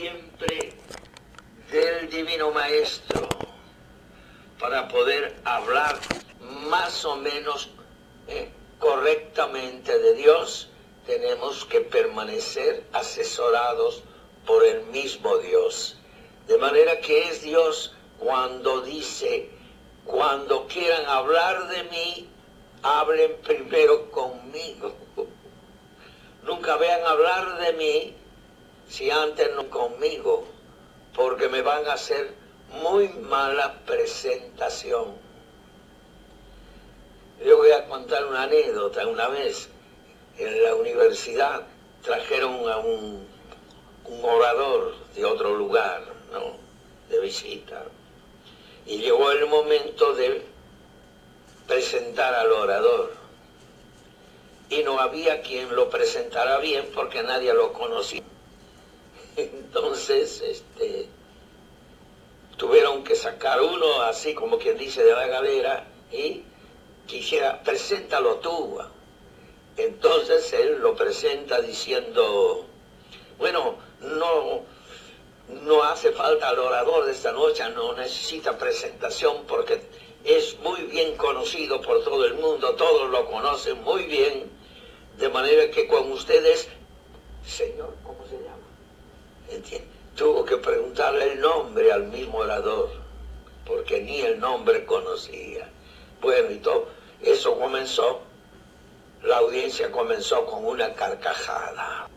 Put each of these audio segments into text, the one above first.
siempre del Divino Maestro para poder hablar más o menos correctamente de Dios. Tenemos que permanecer asesorados por el mismo Dios. De manera que es Dios cuando dice: cuando quieran hablar de mí, hablen primero conmigo. Nunca vean hablar de mí si antes no conmigo, porque me van a hacer muy mala presentación. Yo voy a contar una anécdota. Una vez en la universidad trajeron a un orador de otro lugar, ¿no?, de visita, y llegó el momento de presentar al orador, y no había quien lo presentara bien porque nadie lo conocía. Entonces tuvieron que sacar uno, así como quien dice, de la galera, y quisiera: preséntalo tú. Entonces él lo presenta diciendo: bueno, no hace falta al orador de esta noche, no necesita presentación porque es muy bien conocido por todo el mundo, todos lo conocen muy bien, de manera que con ustedes, señor, ¿cómo se llama? ¿Entiende? Tuvo que preguntarle el nombre al mismo orador, porque ni el nombre conocía. Bueno, y todo eso comenzó, la audiencia comenzó con una carcajada,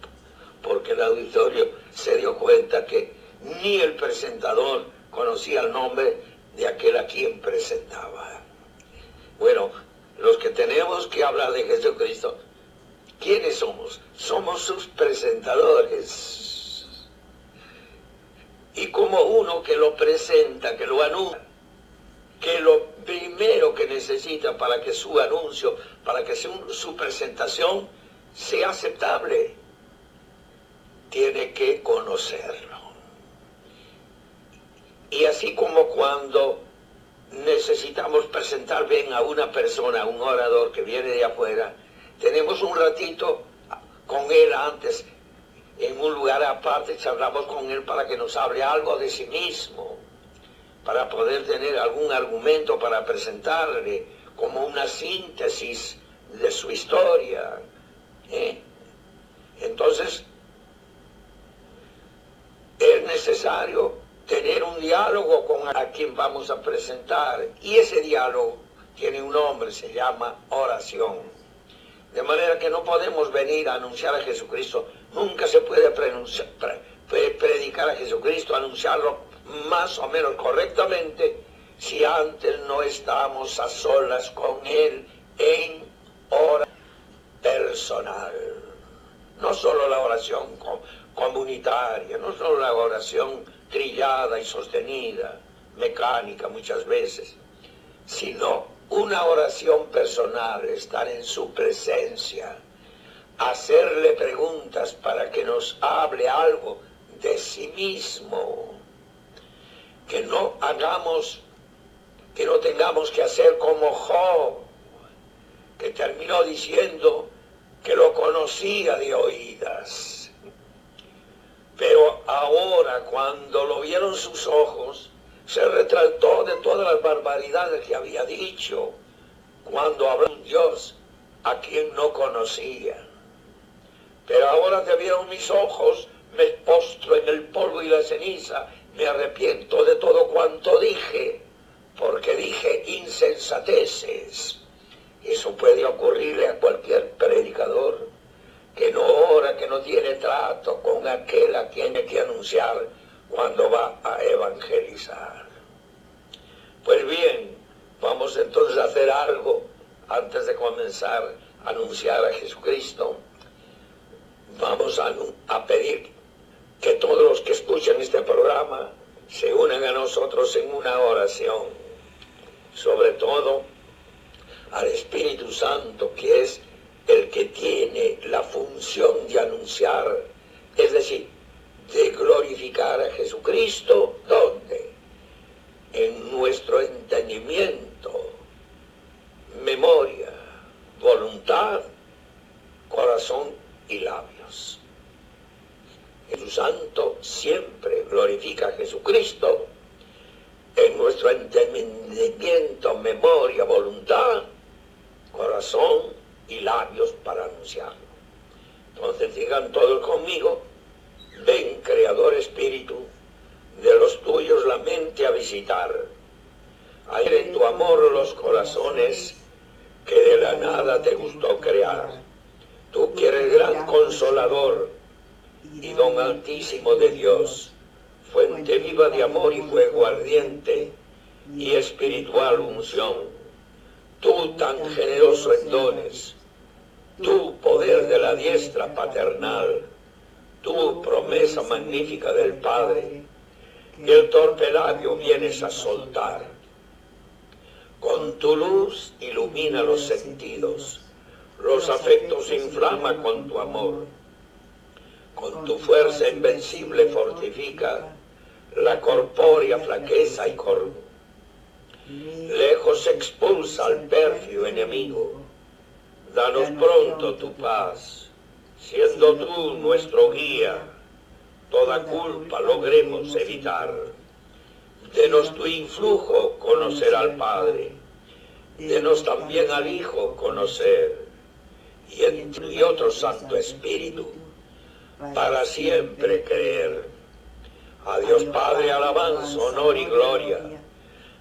porque el auditorio se dio cuenta que ni el presentador conocía el nombre de aquel a quien presentaba. Bueno, los que tenemos que hablar de Jesucristo, ¿quiénes somos? Somos sus presentadores. Y como uno que lo presenta, que lo anuncia, que lo primero que necesita para que su anuncio, para que su presentación sea aceptable, tiene que conocerlo. Y así como cuando necesitamos presentar bien a una persona, a un orador que viene de afuera, tenemos un ratito con él antes, en un lugar aparte, charlamos con él para que nos hable algo de sí mismo, para poder tener algún argumento para presentarle, como una síntesis de su historia. Entonces, es necesario tener un diálogo con a quien vamos a presentar, y ese diálogo tiene un nombre, se llama oración. De manera que no podemos venir a anunciar a Jesucristo, nunca se puede predicar a Jesucristo, anunciarlo más o menos correctamente, si antes no estamos a solas con Él en oración personal. No solo la oración comunitaria, no solo la oración trillada y sostenida, mecánica muchas veces, sino una oración personal, estar en su presencia, hacerle preguntas para que nos hable algo de sí mismo, que no tengamos que hacer como Job, que terminó diciendo que lo conocía de oídas. Pero ahora, cuando lo vieron sus ojos, se retrató de todas las barbaridades que había dicho cuando habló de un Dios a quien no conocía. Pero ahora te vieron mis ojos, me postro en el polvo y la ceniza, me arrepiento de todo cuanto dije, porque dije insensateces. Eso puede ocurrirle a cualquier predicador que no ora, que no tiene trato con aquel a quien hay que anunciar cuando va a evangelizar. Pues bien, vamos entonces a hacer algo antes de comenzar a anunciar a Jesucristo. Vamos a pedir que todos los que escuchan este programa se unan a nosotros en una oración, sobre todo al Espíritu Santo, que es el que tiene la función de anunciar, es decir, de glorificar a Jesucristo. ¿Dónde? En nuestro entendimiento, memoria, voluntad, corazón y labios. Jesús Santo siempre Jesucristo en nuestro entendimiento, memoria, voluntad, corazón y labios para anunciarlo. Entonces digan todos conmigo: ven, Creador Espíritu, de los tuyos la mente a visitar. Aire en tu amor los corazones que de la nada te gustó crear. Tú que eres gran consolador y don altísimo de Dios, fuente viva de amor y fuego ardiente y espiritual unción. Tú tan generoso en dones, tú poder de la diestra paternal, tú promesa magnífica del Padre, que el torpe labio vienes a soltar. Con tu luz ilumina los sentidos, los afectos inflama con tu amor. Con tu fuerza invencible fortifica la corpórea flaqueza y corvo. Lejos expulsa al pérfido enemigo. Danos pronto tu paz, siendo tú nuestro guía. Toda culpa logremos evitar. Denos tu influjo conocer al Padre. Denos también al Hijo conocer. Y en ti y otro Santo Espíritu, para siempre creer. A Dios Padre alabanza, honor y gloria,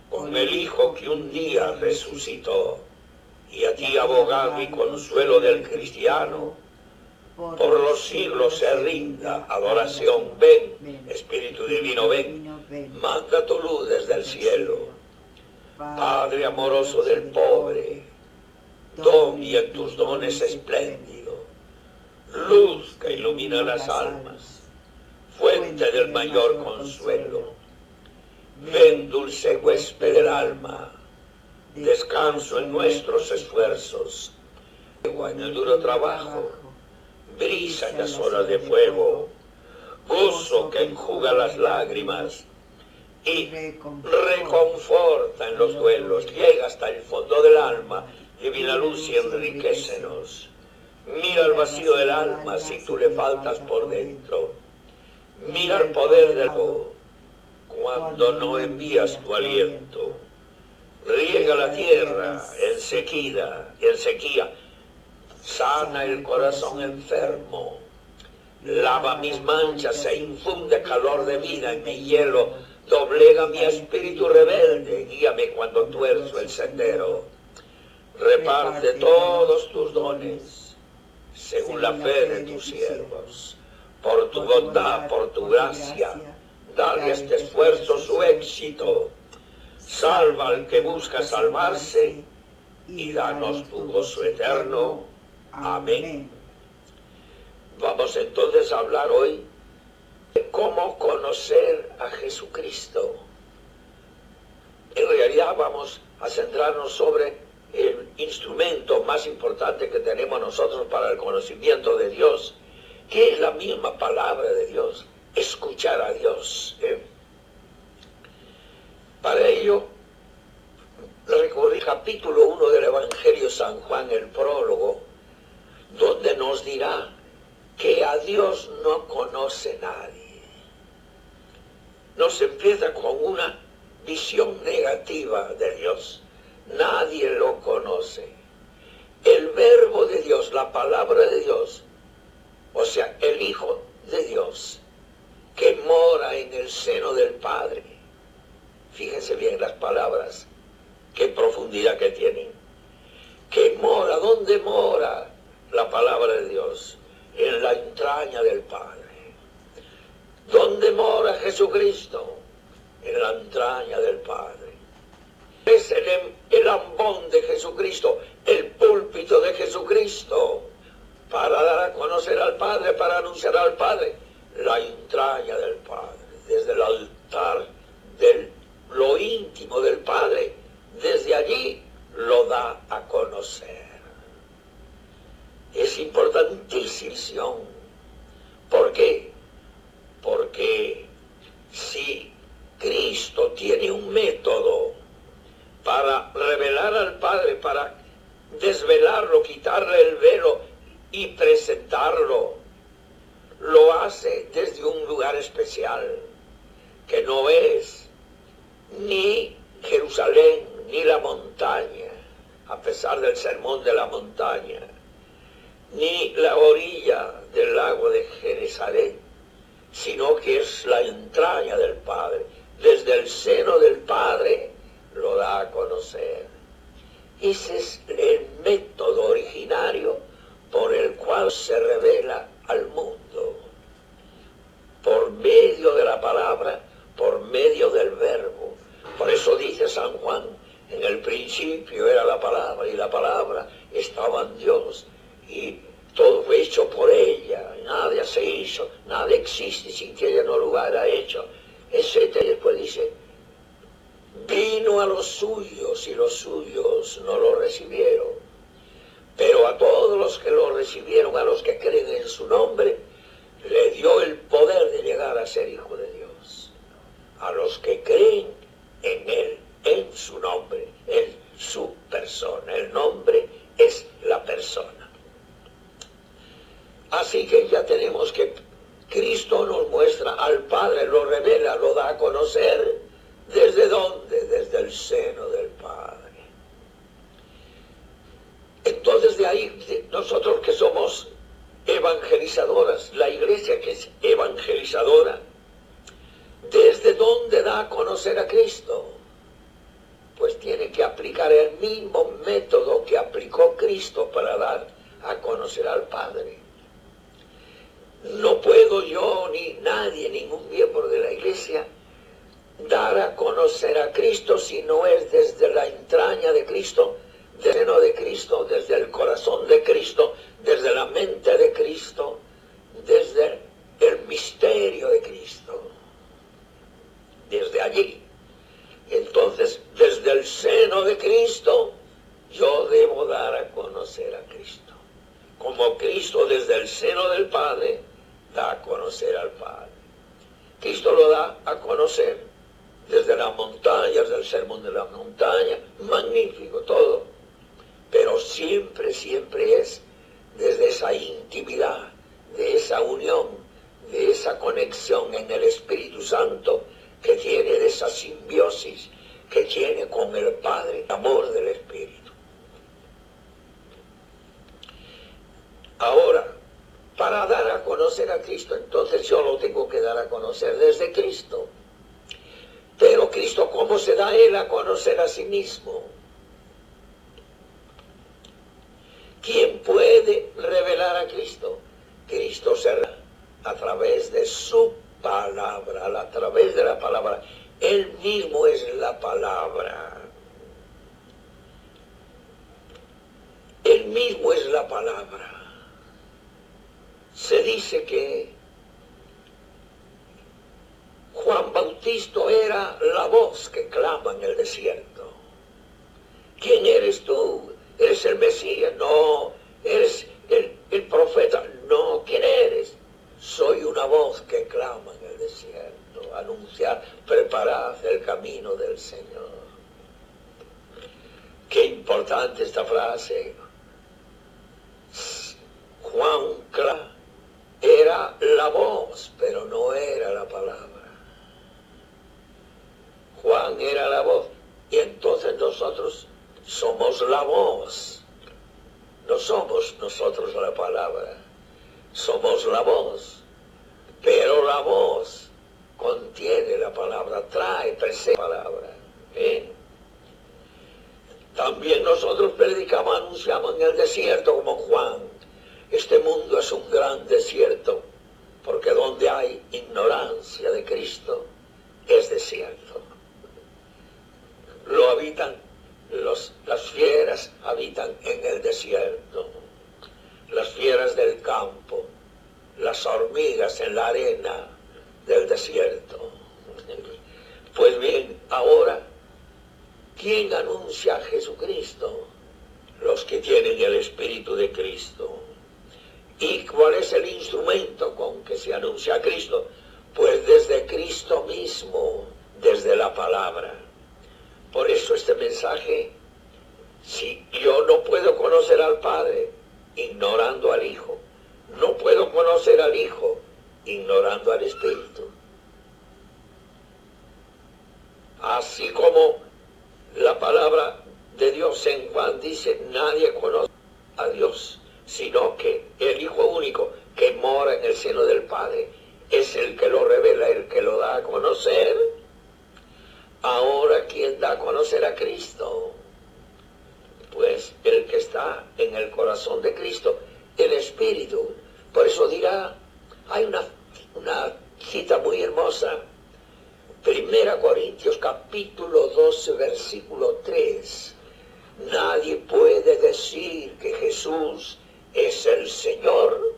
con el Hijo que un día resucitó, y a ti abogado y consuelo del cristiano, por los siglos se rinda adoración. Ven, Espíritu Divino, ven, manda tu luz desde el cielo. Padre amoroso del pobre, don y en tus dones espléndido, luz que ilumina las almas, fuente del mayor consuelo. Ven, dulce huésped del alma, descanso en nuestros esfuerzos, en el duro trabajo, brisa en las horas de fuego, gozo que enjuga las lágrimas y reconforta en los duelos, llega hasta el fondo del alma, divina luz y enriquecenos. Mira el vacío del alma si tú le faltas por dentro. Mira el poder del fuego cuando no envías tu aliento. Riega la tierra en sequía, sana el corazón enfermo. Lava mis manchas e infunde calor de vida en mi hielo. Doblega mi espíritu rebelde, guíame cuando tuerzo el sendero. Reparte todos tus dones según la fe de tus siervos. Por tu bondad, por tu gracia, dale a este esfuerzo su éxito. Salva al que busca salvarse y danos tu gozo eterno. Amén. Vamos entonces a hablar hoy de cómo conocer a Jesucristo. En realidad vamos a centrarnos sobre el instrumento más importante que tenemos nosotros para el conocimiento de Dios, que es la misma palabra de Dios, escuchar a Dios. Para ello, recordé el capítulo 1 del Evangelio de San Juan, el prólogo, donde nos dirá que a Dios no conoce nadie. Nos empieza con una visión negativa de Dios. Nadie lo conoce. El verbo de Dios, la palabra de Dios, o sea, el Hijo de Dios, que mora en el seno del Padre. Fíjense bien las palabras, qué profundidad que tienen. Que mora, ¿dónde mora la palabra de Dios? En la entraña del Padre. ¿Dónde mora Jesucristo? En la entraña del Padre. Es el ambón de Jesucristo, el púlpito de Jesucristo, para dar a conocer al Padre, para anunciar al Padre, la entraña del Padre, desde el altar de lo íntimo del Padre, desde allí lo da a conocer. Es importantísimo. ¿Por qué? Porque si Cristo tiene un método para revelar al Padre, para desvelarlo, quitarle el velo y presentarlo, lo hace desde un lugar especial, que no es ni Jerusalén ni la montaña, a pesar del sermón de la montaña, ni la orilla del lago de Genesaret, sino que es la entraña del Padre. Desde el seno del Padre lo da a conocer. Ese es el método originario por el cual se revela al mundo. Por medio de la palabra, por medio del verbo. Por eso dice San Juan, en el principio era la palabra, y la palabra estaba en Dios, y todo fue hecho por ella, nada se hizo, nada existe sin que ella no lo hubiera hecho, etc. Y después dice, vino a los suyos y los suyos no lo recibieron, pero a todos los que lo recibieron, a los que creen en su nombre, le dio el poder de llegar a ser hijo de Dios. A los que creen en él, en su nombre, en su persona. El nombre es la persona. Así que ya tenemos que Cristo nos muestra al Padre, lo revela, lo da a conocer. ¿Desde dónde? Desde el seno del Padre. Entonces de ahí, nosotros que somos evangelizadoras, la iglesia que es evangelizadora, ¿desde dónde da a conocer a Cristo? Pues tiene que aplicar el mismo método que aplicó Cristo para dar a conocer al Padre. No puedo yo ni nadie, ningún miembro de la iglesia, dar a conocer a Cristo si no es desde la entraña de Cristo, desde el seno de Cristo, desde el corazón de Cristo, desde la mente de Cristo, desde el misterio de Cristo. Desde allí. Entonces, desde el seno de Cristo, yo debo dar a conocer a Cristo. Como Cristo desde el seno del Padre da a conocer al Padre. Cristo lo da a conocer desde las montañas, del sermón de la montaña, magnífico todo. Pero siempre, siempre es desde esa intimidad, de esa unión, de esa conexión en el Espíritu Santo que tiene, de esa simbiosis que tiene con el Padre, amor del Espíritu. Ahora, para dar a conocer a Cristo, entonces yo lo tengo que dar a conocer desde Cristo. Pero Cristo, ¿cómo se da Él a conocer a sí mismo? ¿Quién puede revelar a Cristo? Cristo será a través de su palabra, a través de la palabra. Él mismo es la palabra. Él mismo es la palabra. Se dice que Juan Bautista era la voz que clama en el desierto. ¿Quién eres tú? ¿Eres el Mesías? No. ¿Eres el profeta? No. ¿Quién eres? Soy una voz que clama en el desierto. Anunciar, preparad el camino del Señor. Qué importante esta frase. Juan era la voz, pero no era la palabra. Juan era la voz, y entonces nosotros somos la voz. No somos nosotros la palabra, somos la voz. Pero la voz contiene la palabra, trae, presenta la palabra. También nosotros predicamos, anunciamos en el desierto como Juan. Este mundo es un gran desierto, porque donde hay ignorancia de Cristo es desierto. Lo habitan, las fieras habitan en el desierto, las fieras del campo, las hormigas en la arena del desierto. Pues bien, ahora, ¿quién anuncia a Jesucristo? Los que tienen el Espíritu de Cristo. ¿Y cuál es el instrumento con que se anuncia a Cristo? Pues desde Cristo mismo, desde la palabra. Por eso este mensaje, si yo no puedo conocer al Padre ignorando al Hijo, no puedo conocer al Hijo ignorando al Espíritu. Así como la palabra de Dios en Juan dice, nadie conoce a Dios, sino que el Hijo único que mora en el seno del Padre es el que lo revela, el que lo da a conocer. Ahora, ¿quién da a conocer a Cristo? Pues el que está en el corazón de Cristo, el Espíritu. Por eso dirá, hay una cita muy hermosa, 1 Corintios capítulo 12, versículo 3. Nadie puede decir que Jesús es el Señor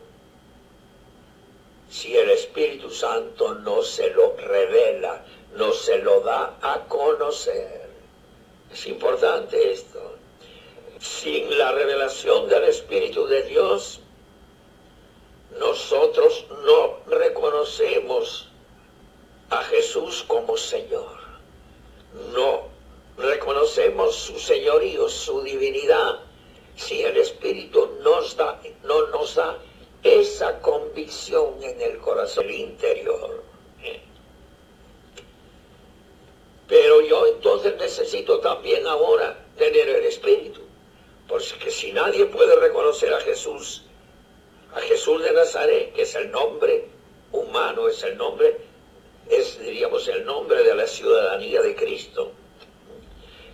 si el Espíritu Santo no se lo revela, no se lo da a conocer. Es importante esto. Sin la revelación del Espíritu de Dios, nosotros no reconocemos a Jesús como Señor. No reconocemos su señorío, su divinidad, si el Espíritu no nos da esa convicción en el corazón interior. Pero yo entonces necesito también ahora tener el Espíritu, porque si nadie puede reconocer a Jesús de Nazaret, que es el nombre humano, diríamos el nombre de la ciudadanía de Cristo.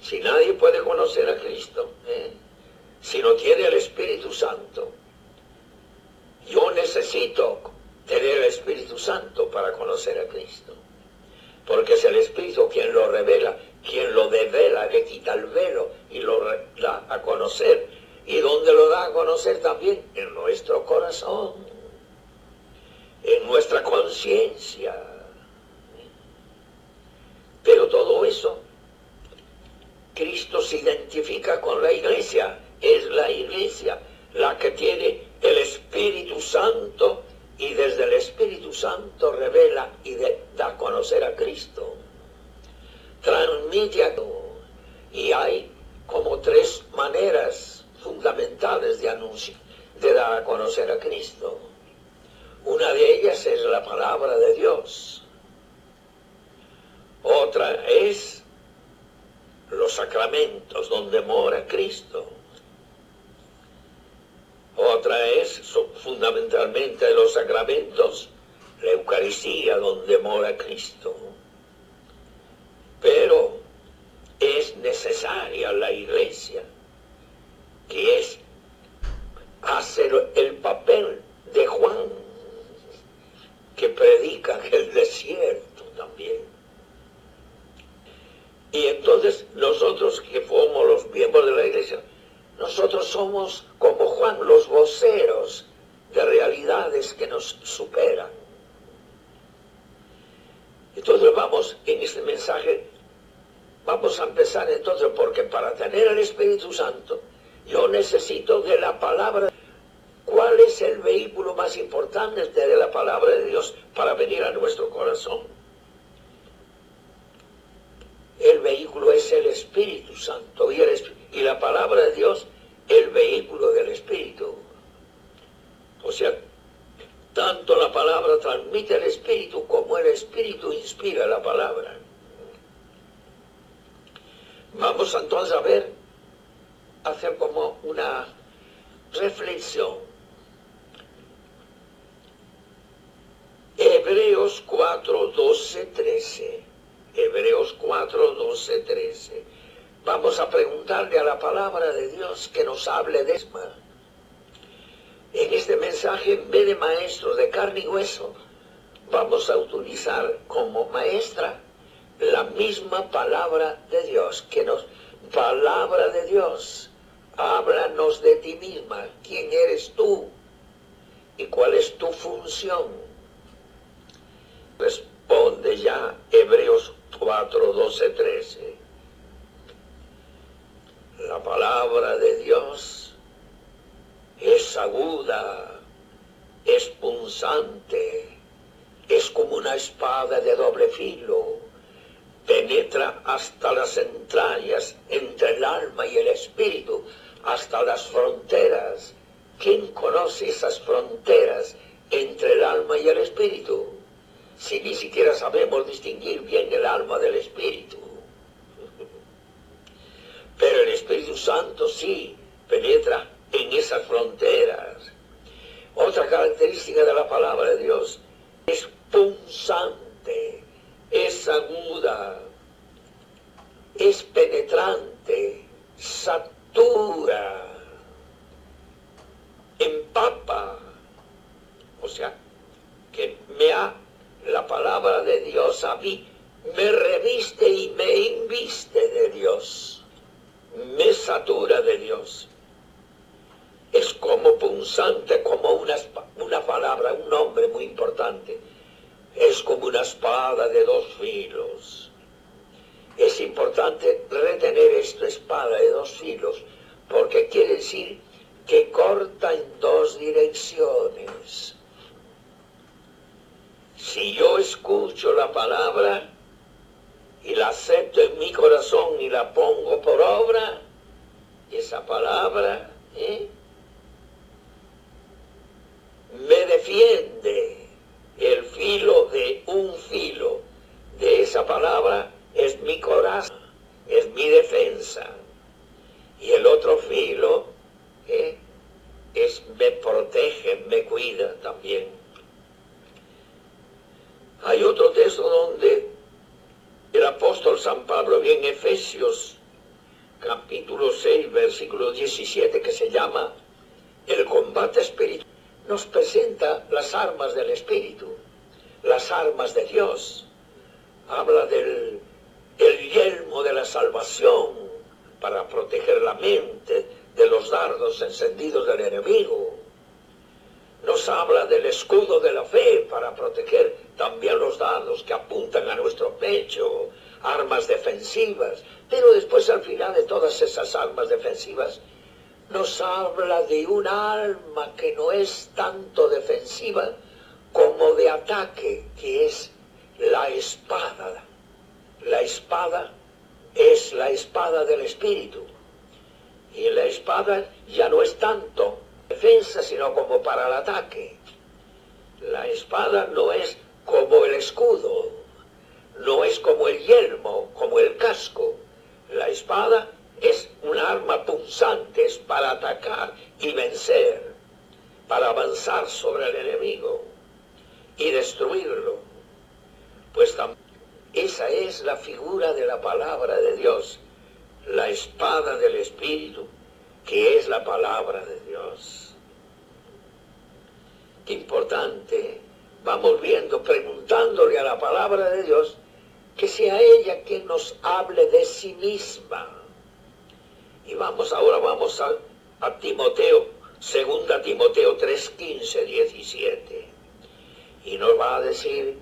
Si nadie puede conocer a Cristo, si no tiene el Espíritu Santo, yo necesito tener el Espíritu Santo para conocer a Cristo. Porque es el Espíritu quien lo revela, quien lo devela, que quita el velo y lo da a conocer. ¿Y dónde lo da a conocer también? En nuestro corazón, en nuestra conciencia. Pero todo eso, Cristo se identifica con la iglesia. Es la iglesia la que tiene el Espíritu Santo y desde el Espíritu Santo revela y da a conocer a Cristo. Transmite a todo. Y hay como 3 maneras fundamentales de anunciar, de dar a conocer a Cristo. Una de ellas es la palabra de Dios. Otra es los sacramentos donde mora Cristo. Otra es fundamentalmente los sacramentos, la Eucaristía donde mora Cristo. Pero es necesaria la iglesia, que hace el papel de Juan, que predica en el desierto también. Y entonces nosotros que somos los miembros de la iglesia, nosotros somos como Juan, los voceros de realidades que nos superan. Entonces vamos en este mensaje, vamos a empezar entonces, porque para tener el Espíritu Santo, yo necesito de la palabra. ¿Cuál es el vehículo más importante de la palabra de Dios para venir a nuestro corazón? El vehículo es el Espíritu Santo y la palabra de Dios, el vehículo del Espíritu. O sea, tanto la palabra transmite el Espíritu como el Espíritu inspira la palabra. Vamos entonces a hacer como una reflexión. Hebreos 4, 12, 13. Hebreos 4, 12, 13. Vamos a preguntarle a la palabra de Dios que nos hable de eso. En este mensaje, en vez de maestro de carne y hueso, vamos a utilizar como maestra la misma palabra de Dios. Palabra de Dios, háblanos de ti misma. ¿Quién eres tú? ¿Y cuál es tu función? Responde ya Hebreos 4, 12, 13. La palabra de Dios es aguda, es punzante, es como una espada de doble filo, penetra hasta las entrañas, entre el alma y el espíritu, hasta las fronteras. ¿Quién conoce esas fronteras entre el alma y el espíritu? Si ni siquiera sabemos distinguir bien el alma del espíritu. Santo sí penetra en esas fronteras. Otra característica de la palabra de Dios es punzante, es aguda, es penetrante, satura, empapa. O sea, que la palabra de Dios a mí me reviste y me inviste de Dios, me satura de Dios. Es como punzante, como una palabra, un nombre muy importante. Es como una espada de dos filos. Es importante retener esta espada de dos filos, porque quiere decir que corta en dos direcciones. Si yo escucho la palabra y la acepto en mi corazón y la pongo por obra, esa palabra me defiende. El filo de un filo de esa palabra es mi corazón, es mi defensa. Y el otro filo me protege, me cuida también. Hay otro texto donde el apóstol San Pablo, en Efesios capítulo 6, versículo 17, que se llama el combate espiritual, nos presenta las armas del Espíritu, las armas de Dios. Habla del yelmo de la salvación para proteger la mente de los dardos encendidos del enemigo. Nos habla del escudo de la fe para proteger también los dardos que apuntan a nuestro pecho, armas defensivas. Pero después, al final de todas esas armas defensivas, nos habla de un alma que no es tanto defensiva como de ataque, que es la espada. La espada es la espada del Espíritu. Y la espada ya no es tanto defensa, sino como para el ataque. La espada no es como el escudo, no es como el yelmo, como el casco. La espada es un arma punzante, es para atacar y vencer, para avanzar sobre el enemigo y destruirlo. Pues esa es la figura de la palabra de Dios, la espada del Espíritu, que es la palabra de Dios. Qué importante. Vamos viendo, preguntándole a la palabra de Dios, que sea ella quien nos hable de sí misma. Y ahora vamos a Timoteo, 2 Timoteo 3, 15, 17. Y nos va a decir: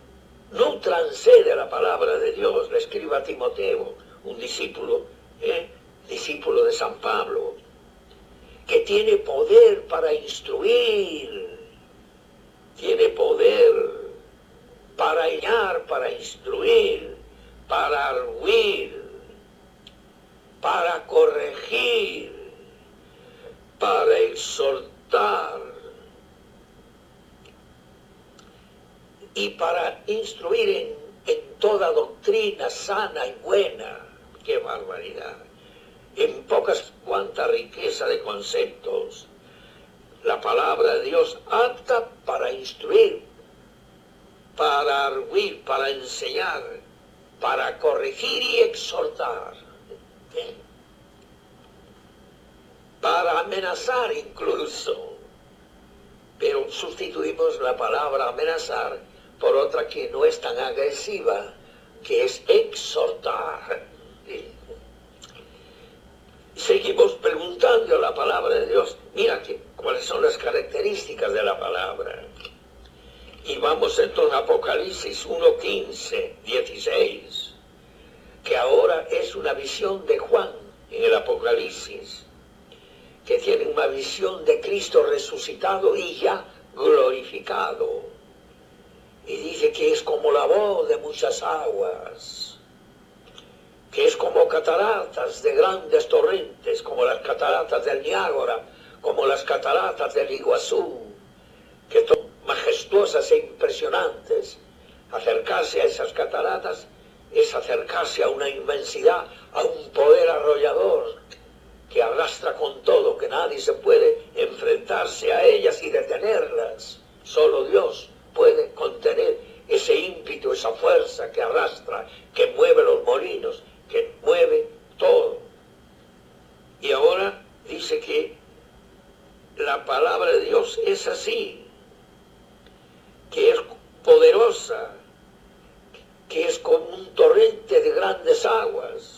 nútranse de la palabra de Dios. Le escriba a Timoteo, un discípulo de San Pablo, que tiene poder para instruir, tiene poder para guiar, para instruir, para arguir, para corregir, para exhortar y para instruir en toda doctrina sana y buena. ¡Qué barbaridad! En pocas cuantas riqueza de conceptos. La palabra de Dios apta para instruir, para arguir, para enseñar, para corregir y exhortar. Para amenazar incluso. Pero sustituimos la palabra amenazar por otra que no es tan agresiva, que es exhortar. Seguimos preguntando a la palabra de Dios. Mira cuáles son las características de la palabra. Y vamos entonces a Apocalipsis 1, 15, 16, que ahora es una visión de Juan en el Apocalipsis, que tiene una visión de Cristo resucitado y ya glorificado. Y dice que es como la voz de muchas aguas, que es como cataratas de grandes torrentes, como las cataratas del Niágara, como las cataratas del Iguazú, que son majestuosas e impresionantes. Acercarse a esas cataratas es acercarse a una inmensidad, a un poder arrollador, que arrastra con todo, que nadie se puede enfrentarse a ellas y detenerlas. Solo Dios puede contener ese ímpetu, esa fuerza que arrastra, que mueve los molinos, que mueve todo. Y ahora dice que la palabra de Dios es así, que es poderosa, que es como un torrente de grandes aguas.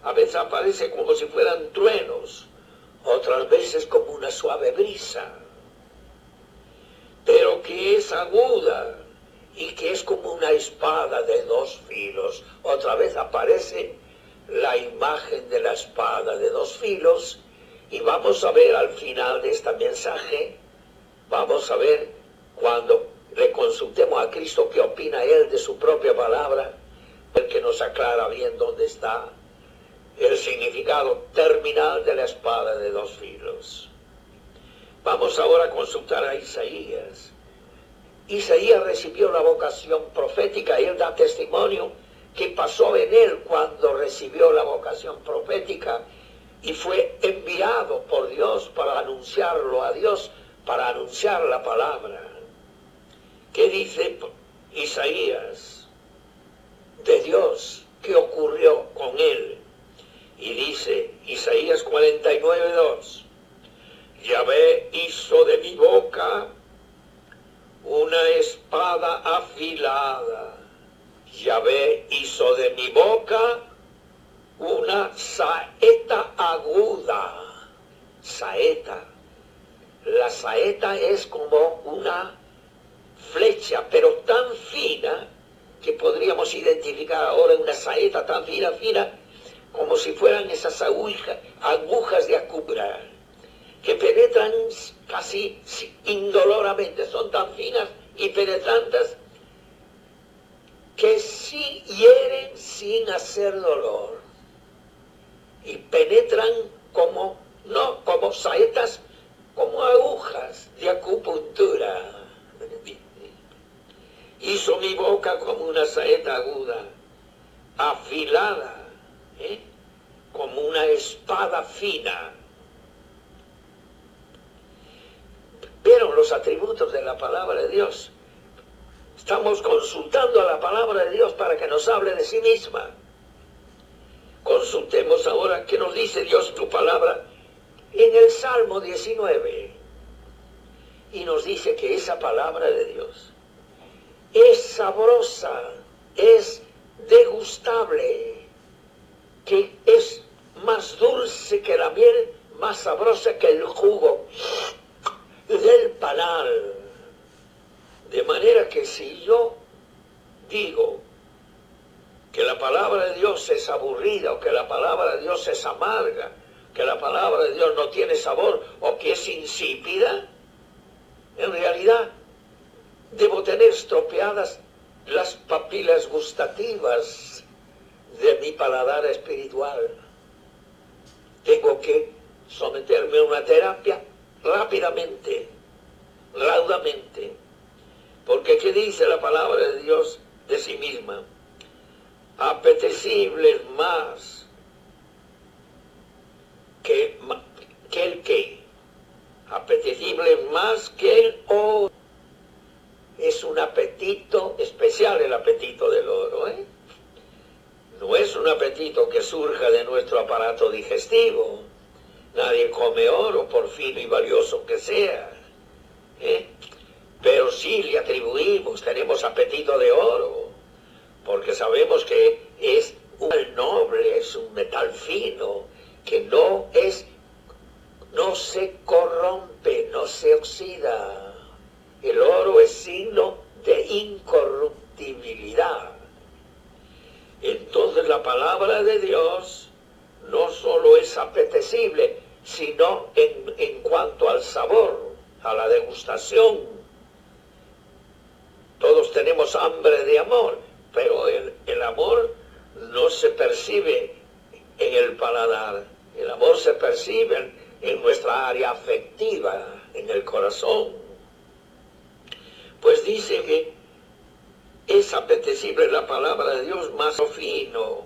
A veces aparece como si fueran truenos, otras veces como una suave brisa, pero que es aguda y que es como una espada de dos filos. Otra vez aparece la imagen de la espada de dos filos, y vamos a ver al final de este mensaje, vamos a ver cuando le consultemos a Cristo qué opina Él de su propia palabra, el que nos aclara bien dónde está el significado terminal de la espada de dos filos. Vamos ahora a consultar a Isaías. Isaías recibió la vocación profética y él da testimonio que pasó en él cuando recibió la vocación profética y fue enviado por Dios para anunciarlo a Dios, para anunciar la palabra. ¿Qué dice Isaías de Dios? ¿Qué ocurrió con él? Y dice Isaías 49:2, Yahvé hizo de mi boca una espada afilada. Yahvé hizo de mi boca una saeta aguda. Saeta. La saeta es como una flecha, pero tan fina que podríamos identificar ahora una saeta tan fina, como si fueran esas agujas de acubra, que penetran casi indoloramente, son tan finas y penetrantes que sí hieren sin hacer dolor, y penetran como, no como saetas, como agujas de acupuntura. Hizo mi boca como una saeta aguda, afilada, como una espada fina. Vieron los atributos de la palabra de Dios. Estamos consultando a la palabra de Dios para que nos hable de sí misma. Consultemos ahora qué nos dice Dios en su palabra en el Salmo 19. Y nos dice que esa palabra de Dios es sabrosa, es degustable, que es más dulce que la miel, más sabrosa que el jugo del panal. De manera que si yo digo que la palabra de Dios es aburrida, o que la palabra de Dios es amarga, que la palabra de Dios no tiene sabor, o que es insípida, en realidad debo tener estropeadas las papilas gustativas de mi paladar espiritual. Tengo que someterme a una terapia rápidamente, raudamente. Porque ¿qué dice la palabra de Dios de sí misma? Apetecibles más que el que, apetecibles más que el oro. Es un apetito especial el apetito del oro, No es un apetito que surja de nuestro aparato digestivo. Nadie come oro, por fino y valioso que sea, Pero sí le atribuimos, tenemos apetito de oro, porque sabemos que es un metal noble, es un metal fino, que no se corrompe, no se oxida. El oro es signo de incorruptibilidad. Entonces la palabra de Dios no solo es apetecible, sino en cuanto al sabor, a la degustación. Todos tenemos hambre de amor, pero el amor no se percibe en el paladar. El amor se percibe en nuestra área afectiva, en el corazón. Pues dice que es apetecible la palabra de Dios más fino,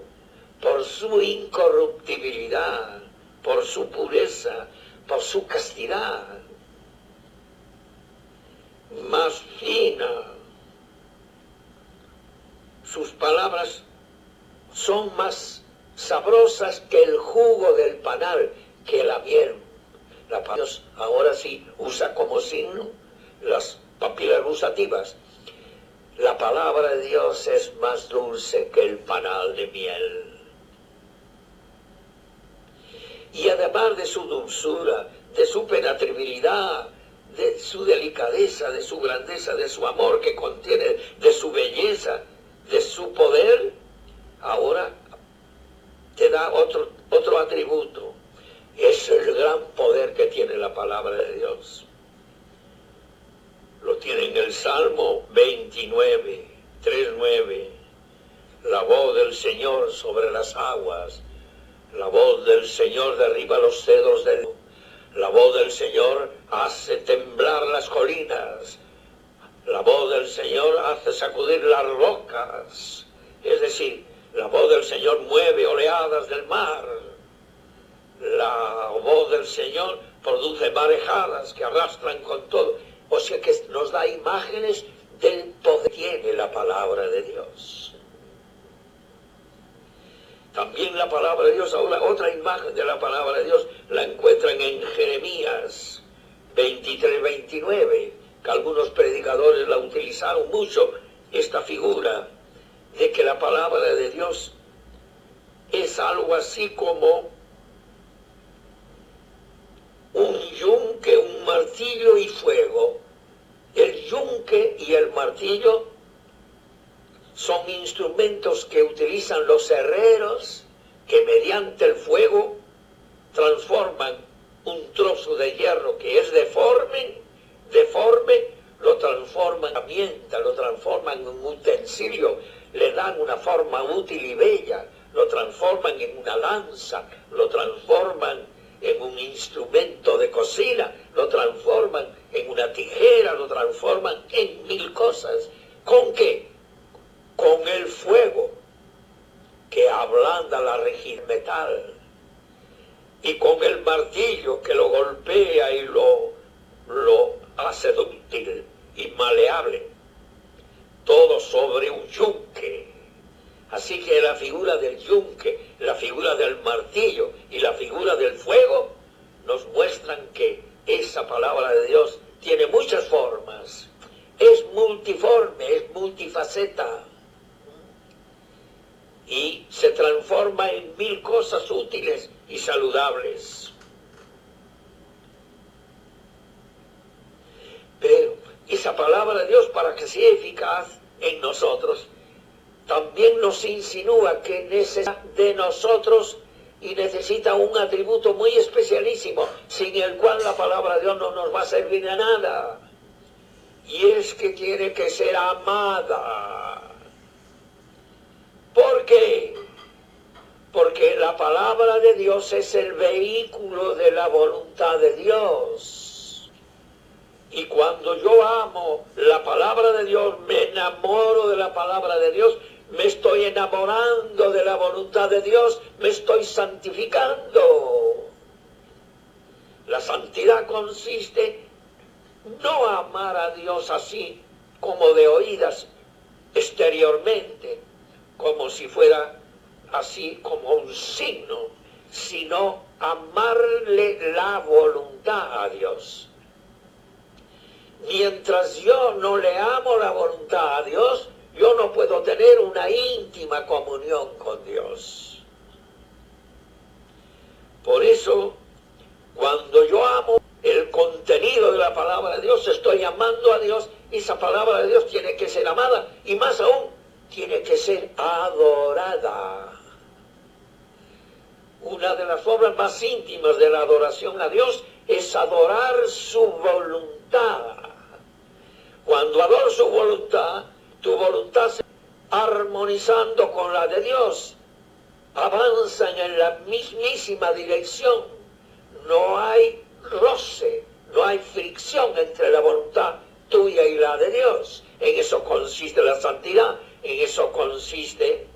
por su incorruptibilidad, por su pureza, por su castidad, más fina. Sus palabras son más sabrosas que el jugo del panal, que la miel. La palabra de Dios ahora sí usa como signo las papilas gustativas. La palabra de Dios es más dulce que el panal de miel. Y además de su dulzura, de su penetrabilidad, de su delicadeza, de su grandeza, de su amor que contiene, de su belleza, de su poder, ahora te da otro atributo. Es el gran poder que tiene la palabra de Dios. Lo tiene en el Salmo 29, 3:9. La voz del Señor sobre las aguas. La voz del Señor derriba los cedros del... La voz del Señor hace temblar las colinas. La voz del Señor hace sacudir las rocas. Es decir, la voz del Señor mueve oleadas del mar. La voz del Señor produce marejadas que arrastran con todo. O sea que nos da imágenes del poder que tiene la palabra de Dios. También la palabra de Dios, ahora otra imagen de la palabra de Dios, la encuentran en Jeremías 23-29, que algunos predicadores la utilizaron mucho, esta figura de que la palabra de Dios es algo así como un yunque, un martillo y fuego. El yunque y el martillo son instrumentos que utilizan los herreros, que mediante el fuego transforman un trozo de hierro que es deforme, lo transforman en herramienta, lo transforman en un utensilio, le dan una forma útil y bella, lo transforman en una lanza, lo transforman en un instrumento de cocina, lo transforman en una tijera, lo transforman en mil cosas. ¿Con qué? Con el fuego que ablanda la rigidez metal, y con el martillo que lo golpea y lo hace dúctil y maleable, todo sobre un yunque. Así que la figura del yunque, la figura del martillo y la figura del fuego nos muestran que esa palabra de Dios tiene muchas formas, es multiforme, es multifaceta, y se transforma en mil cosas útiles y saludables. Pero esa palabra de Dios, para que sea eficaz en nosotros, también nos insinúa que necesita de nosotros y necesita un atributo muy especialísimo, sin el cual la palabra de Dios no nos va a servir de nada. Y es que tiene que ser amada. ¿Por qué? Porque la palabra de Dios es el vehículo de la voluntad de Dios. Y cuando yo amo la palabra de Dios, me enamoro de la palabra de Dios, me estoy enamorando de la voluntad de Dios, me estoy santificando. La santidad consiste no amar a Dios así como de oídas, exteriormente, como si fuera así como un signo, sino amarle la voluntad a Dios. Mientras yo no le amo la voluntad a Dios, yo no puedo tener una íntima comunión con Dios. Por eso, cuando yo amo el contenido de la palabra de Dios, estoy amando a Dios, y esa palabra de Dios tiene que ser amada, y más aún, tiene que ser adorada. Una de las formas más íntimas de la adoración a Dios es adorar su voluntad. Cuando adoro su voluntad, tu voluntad se va armonizando con la de Dios. Avanzan en la mismísima dirección. No hay roce, no hay fricción entre la voluntad tuya y la de Dios. En eso consiste la santidad, en eso consiste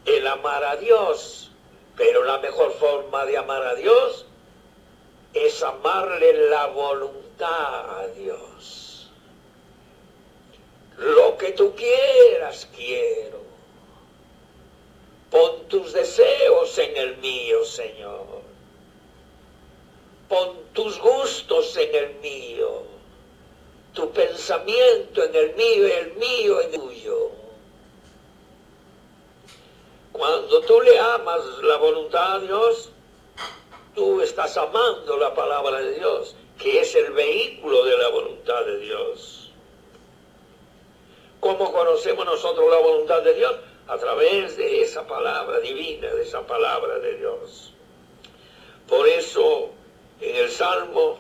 el amar a Dios. Pero la mejor forma de amar a Dios es amarle la voluntad a Dios. Lo que tú quieras, quiero. Pon tus deseos en el mío, Señor. Pon tus gustos en el mío. Tu pensamiento en el mío y el mío en el tuyo. Cuando tú le amas la voluntad a Dios, tú estás amando la palabra de Dios, que es el vehículo de la voluntad de Dios. ¿Cómo conocemos nosotros la voluntad de Dios? A través de esa palabra divina, de esa palabra de Dios. Por eso, en el Salmo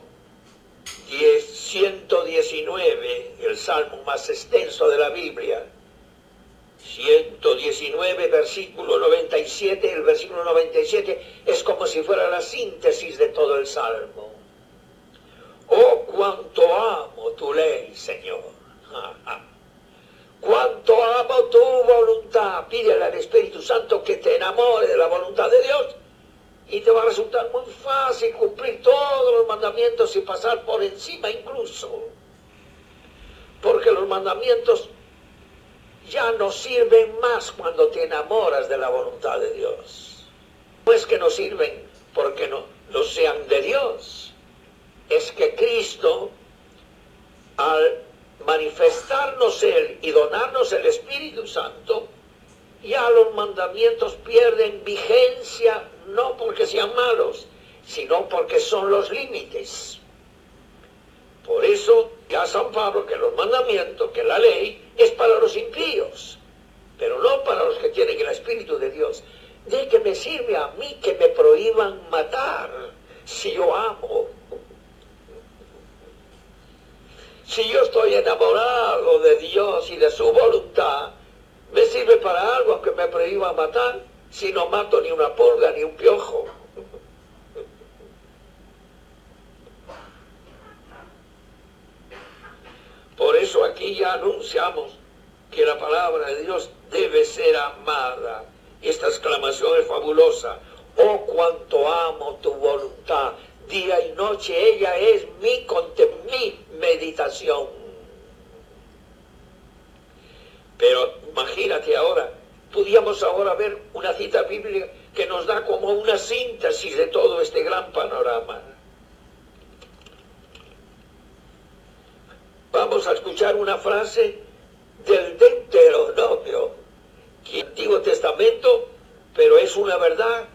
119, el salmo más extenso de la Biblia, 119, versículo 97, el versículo 97 es como si fuera la síntesis de todo el salmo. Oh, cuánto amo tu ley, Señor. Cuánto amo tu voluntad. Pídele al Espíritu Santo que te enamore de la voluntad de Dios y te va a resultar muy fácil cumplir todos los mandamientos y pasar por encima incluso. Porque los mandamientos ya no sirven más cuando te enamoras de la voluntad de Dios. No es que no sirven porque no sean de Dios. Es que Cristo, al manifestarnos Él y donarnos el Espíritu Santo, ya los mandamientos pierden vigencia, no porque sean malos, sino porque son los límites. Por eso, ya San Pablo, que los mandamientos, que la ley, es para los impíos, pero no para los que tienen el Espíritu de Dios. ¿De qué me sirve a mí que me prohíban matar si yo amo? Si yo estoy enamorado de Dios y de su voluntad, ¿me sirve para algo que me prohíban matar si no mato ni una pulga ni un piojo? Por eso aquí ya anunciamos que la palabra de Dios debe ser amada. Esta exclamación es fabulosa. Oh, cuánto amo tu voluntad. Día y noche ella es mi meditación. Pero imagínate ahora, pudiéramos ahora ver una cita bíblica que nos da como una síntesis de todo este gran panorama. Vamos a escuchar una frase del Deuteronomio, que es el Antiguo Testamento, pero es una verdad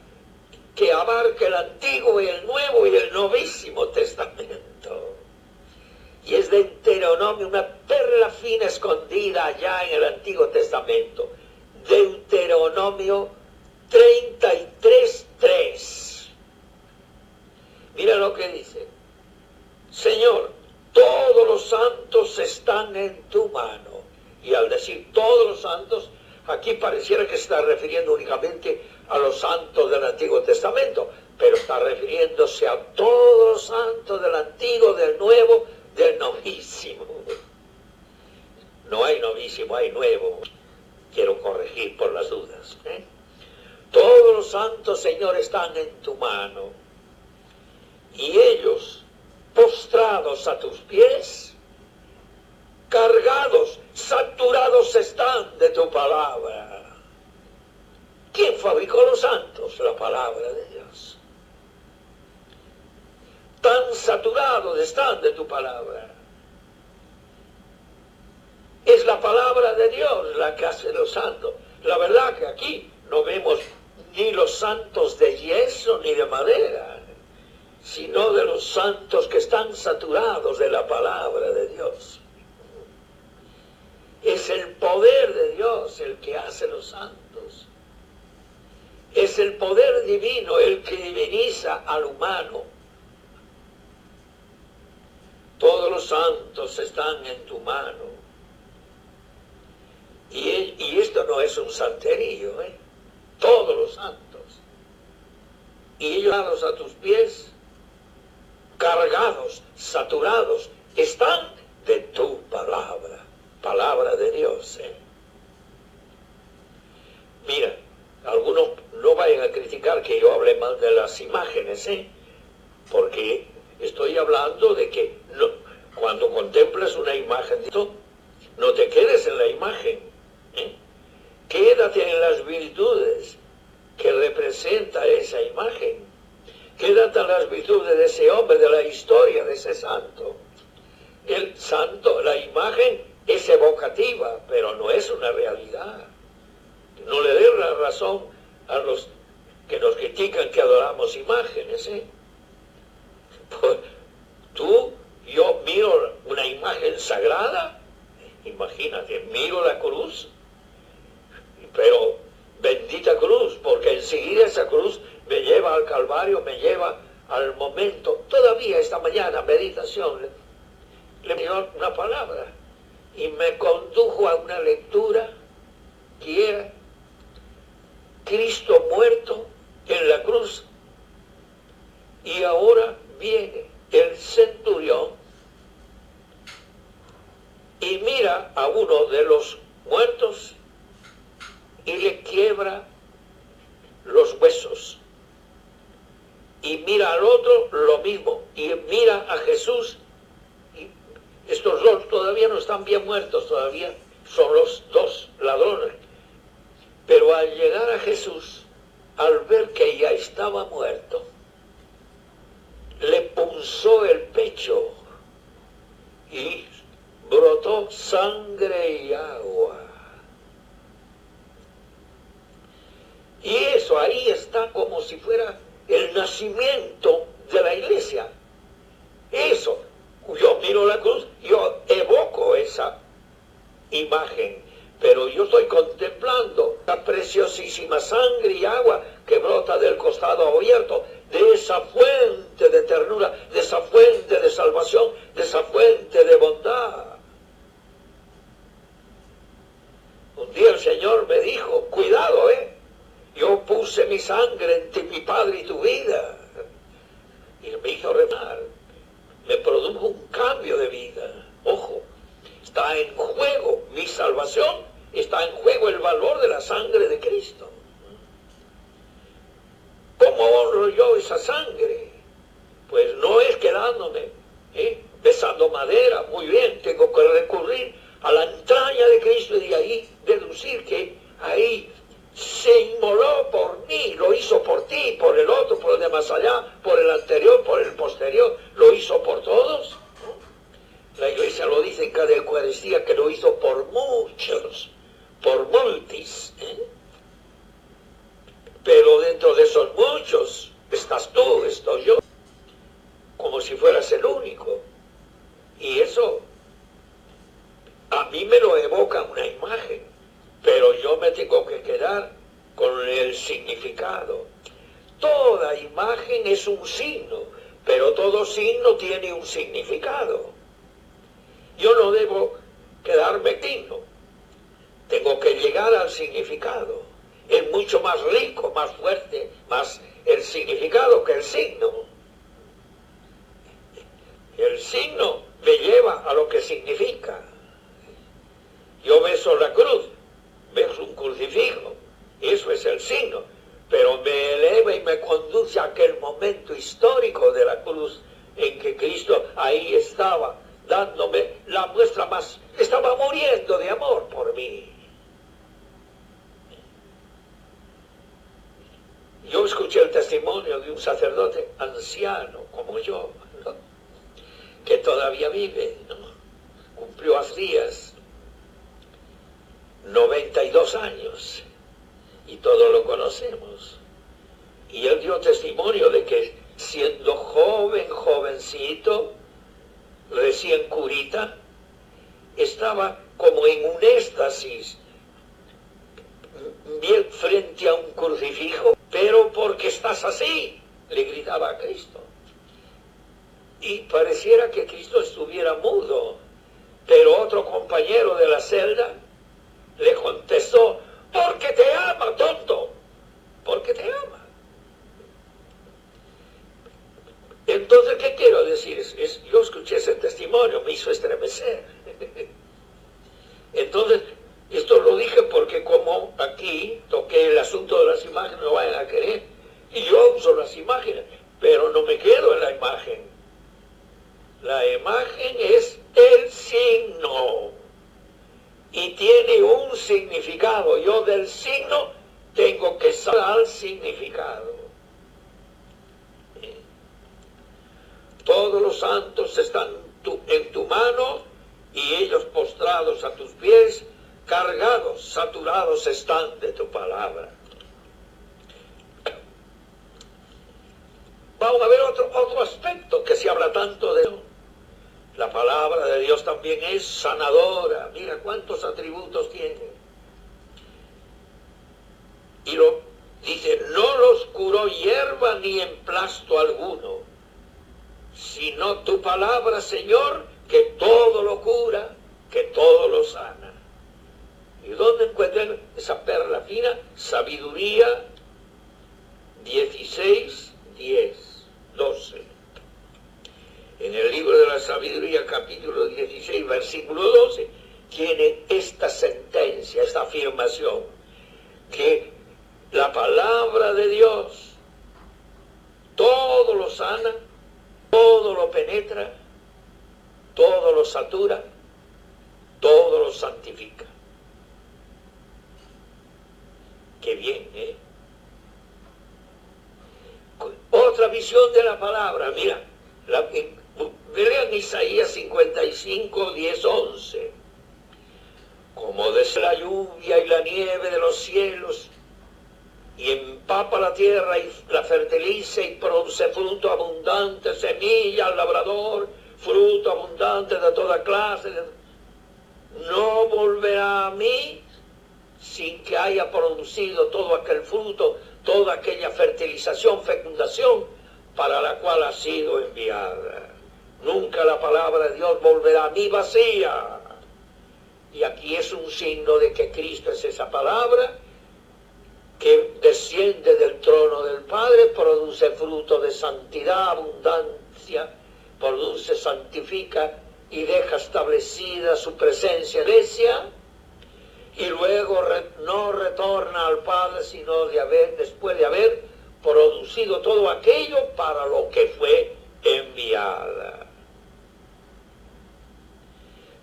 que abarca el Antiguo y el Nuevo y el Novísimo Testamento. Y es Deuteronomio, una perla fina escondida allá en el Antiguo Testamento. Deuteronomio 33:3. Mira lo que dice. Señor, todos los santos están en tu mano. Y al decir todos los santos, aquí pareciera que se está refiriendo únicamente a los santos del Antiguo Testamento, pero está refiriéndose a todos los santos del Antiguo, del Nuevo, del Novísimo. No hay Novísimo, hay Nuevo. Quiero corregir por las dudas. Todos los santos, Señor, están en tu mano. Y ellos, postrados a tus pies, cargados, saturados están de tu palabra. ¿Quién fabricó los santos? La palabra de Dios. Tan saturados están de tu palabra. Es la palabra de Dios la que hace los santos. La verdad que aquí no vemos ni los santos de yeso ni de madera, sino de los santos que están saturados de la palabra de Dios. Es el poder de Dios el que hace los santos. Es el poder divino el que diviniza al humano. Todos los santos están en tu mano. Y esto no es un santerío, todos los santos. Y ellos dados a tus pies, cargados, saturados, están de tu palabra, palabra de Dios. Mira, algunos no vayan a criticar que yo hable mal de las imágenes, porque estoy hablando de que cuando contemplas una imagen, no te quedes en la imagen, ¿eh? Quédate en las virtudes que representa esa imagen. Quédate en las virtudes de ese hombre, de la historia de ese santo. El santo, la imagen es evocativa, pero no es una realidad. No le des la razón a los que nos critican que adoramos imágenes, ¿eh? Pues yo miro una imagen sagrada, imagínate, miro la cruz, pero bendita cruz, porque enseguida esa cruz me lleva al Calvario, me lleva al momento. Todavía esta mañana, meditación, le dio una palabra y me condujo a una lectura que era Cristo muerto en la cruz, y ahora viene el centurión y mira a uno de los muertos y le quiebra los huesos, y mira al otro lo mismo, y mira a Jesús, y estos dos todavía no están bien muertos, todavía son los dos ladrones, pero al llegar a Jesús, al ver que ya estaba muerto, le punzó el pecho y brotó sangre y agua. Y eso ahí está como si fuera el nacimiento de la iglesia. Eso, yo miro la cruz, yo evoco esa imagen, pero yo estoy contemplando la preciosísima sangre y agua que brota del costado abierto, de esa fuente de ternura, de esa fuente de salvación, de esa fuente de bondad. Un día el Señor me dijo, cuidado, yo puse mi sangre entre mi Padre y tu vida. Y me hizo remar, me produjo un cambio de vida. Ojo, está en juego mi salvación, está en juego el valor de la sangre de Cristo. ¿Cómo honro yo esa sangre? Pues no es quedándome besando madera. Muy bien, tengo que recurrir a la entraña de Cristo y de ahí deducir que ahí se inmoló por mí, lo hizo por ti, por el otro, por el de más allá, por el anterior, por el posterior, lo hizo por todos. La iglesia lo dice en cada Eucaristía que lo hizo por muchos, por multis, Pero dentro de esos muchos estás tú, estoy yo, como si fueras el único. Y eso a mí me lo evoca una imagen, pero yo me tengo que quedar con el significado. Toda imagen es un signo, pero todo signo tiene un significado. Yo no debo quedarme digno, tengo que llegar al significado. Es mucho más rico, más fuerte, más el significado que el signo. El signo me lleva a lo que significa. Yo beso la cruz, beso un crucifijo, eso es el signo, pero me eleva y me conduce a aquel momento histórico de la cruz en que Cristo ahí estaba, dándome la muestra más, estaba muriendo de amor por mí. Yo escuché el testimonio de un sacerdote anciano como yo, ¿no?, que todavía vive, ¿no?, cumplió hace días 92 años y todos lo conocemos. Y él dio testimonio de que siendo jovencito, recién curita, estaba como en un éxtasis, bien frente a un crucifijo, pero porque estás así, le gritaba a Cristo. Y pareciera que Cristo estuviera mudo, pero otro compañero de la celda le contestó, porque te ama, tonto, porque te ama. Entonces, ¿qué quiero decir? Yo escuché ese testimonio, me hizo estremecer. Entonces, esto lo dije porque como aquí toqué el asunto de las imágenes, no vayan a querer, y yo uso las imágenes, pero no me quedo en la imagen. significado. Todos los santos están en tu mano y ellos postrados a tus pies, cargados, saturados están de tu palabra. Vamos a ver otro aspecto que se habla tanto de Dios. La palabra de Dios también es sanadora. Mira cuántos atributos tiene. Y dice, no los curó hierba ni emplasto alguno, sino tu palabra, Señor, que todo lo cura, que todo lo sana. ¿Y dónde encuentran esa perla fina? Sabiduría 16, 10, 12. En el libro de la sabiduría, capítulo 16, versículo 12, tiene esta sentencia, esta afirmación, que la palabra de Dios todo lo sana, todo lo penetra, todo lo satura, todo lo santifica. Qué bien, ¿eh? Otra visión de la palabra, mira, vean Isaías 55, 10, 11. Como desde la lluvia y la nieve de los cielos, y empapa la tierra y la fertiliza y produce fruto abundante, semilla al labrador, fruto abundante de toda clase. No volverá a mí sin que haya producido todo aquel fruto, toda aquella fertilización, fecundación para la cual ha sido enviada. Nunca la palabra de Dios volverá a mí vacía. Y aquí es un signo de que Cristo es esa palabra que desciende del trono del Padre, produce fruto de santidad, abundancia, produce, santifica y deja establecida su presencia en la iglesia, y luego no retorna al Padre sino después de haber producido todo aquello para lo que fue enviada.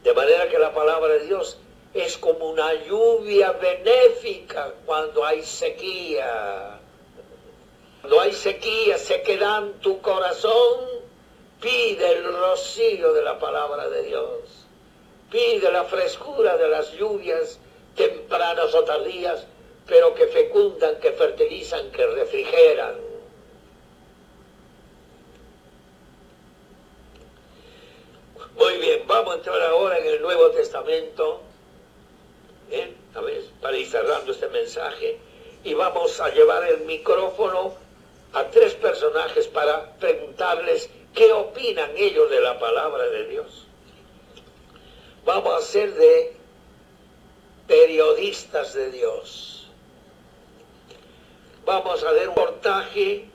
De manera que la palabra de Dios es como una lluvia benéfica cuando hay sequía. Cuando hay sequía, sequedad en tu corazón, pide el rocío de la palabra de Dios. Pide la frescura de las lluvias tempranas o tardías, pero que fecundan, que fertilizan, que refrigeran. Muy bien, vamos a entrar ahora en el Nuevo Testamento. A ver, para ir cerrando este mensaje, y vamos a llevar el micrófono a tres personajes para preguntarles qué opinan ellos de la palabra de Dios. Vamos a ser de periodistas de Dios. Vamos a dar un reportaje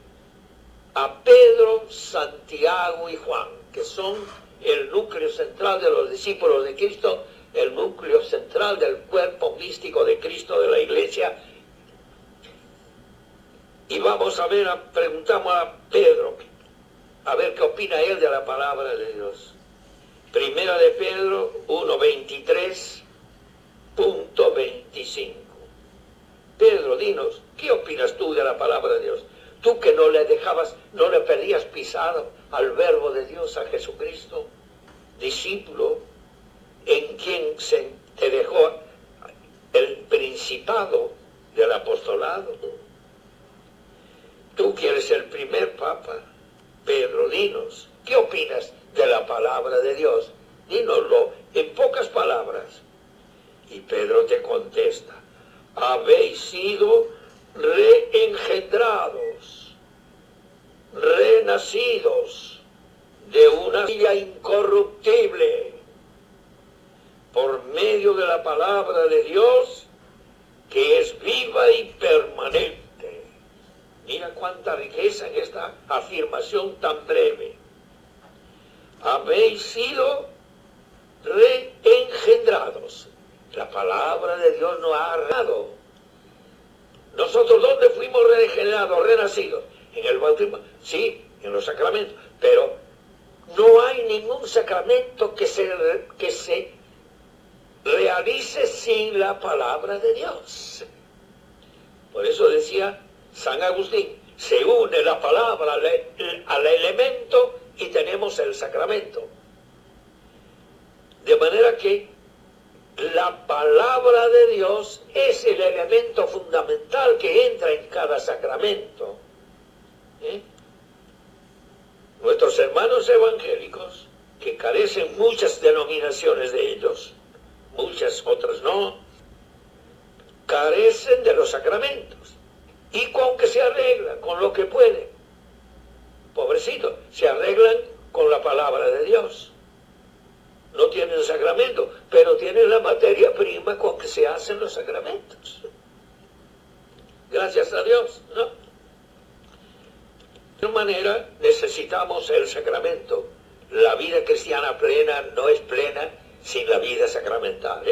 a Pedro, Santiago y Juan, que son el núcleo central de los discípulos de Cristo, el núcleo central del cuerpo místico de Cristo de la Iglesia. Y vamos a ver, preguntamos a Pedro, a ver qué opina él de la palabra de Dios. Primera de Pedro 1:23.25. Pedro, dinos, ¿qué opinas tú de la palabra de Dios? Tú que no le perdías pisado al verbo de Dios, a Jesucristo, discípulo, en quien te dejó el principado del apostolado. Tú que eres el primer papa. Pedro, dinos, ¿qué opinas de la palabra de Dios? Dínoslo en pocas palabras. Y Pedro te contesta, habéis sido reengendrados, renacidos de una semilla incorruptible, por medio de la palabra de Dios, que es viva y permanente. Mira cuánta riqueza en esta afirmación tan breve. Habéis sido reengendrados. La palabra de Dios nos ha regenerado. ¿Nosotros dónde fuimos regenerados, renacidos? En el bautismo, sí, en los sacramentos, pero no hay ningún sacramento que se realice sin la palabra de Dios. Por eso decía San Agustín, se une la palabra al elemento y tenemos el sacramento. De manera que la palabra de Dios es el elemento fundamental que entra en cada sacramento. Nuestros hermanos evangélicos, que carecen muchas denominaciones de ellos, muchas otras no, carecen de los sacramentos. Y con que se arreglan con lo que pueden, pobrecitos, se arreglan con la palabra de Dios. No tienen sacramento, pero tienen la materia prima con que se hacen los sacramentos. Gracias a Dios, ¿no? De alguna manera necesitamos el sacramento. La vida cristiana plena no es plena sin la vida sacramental,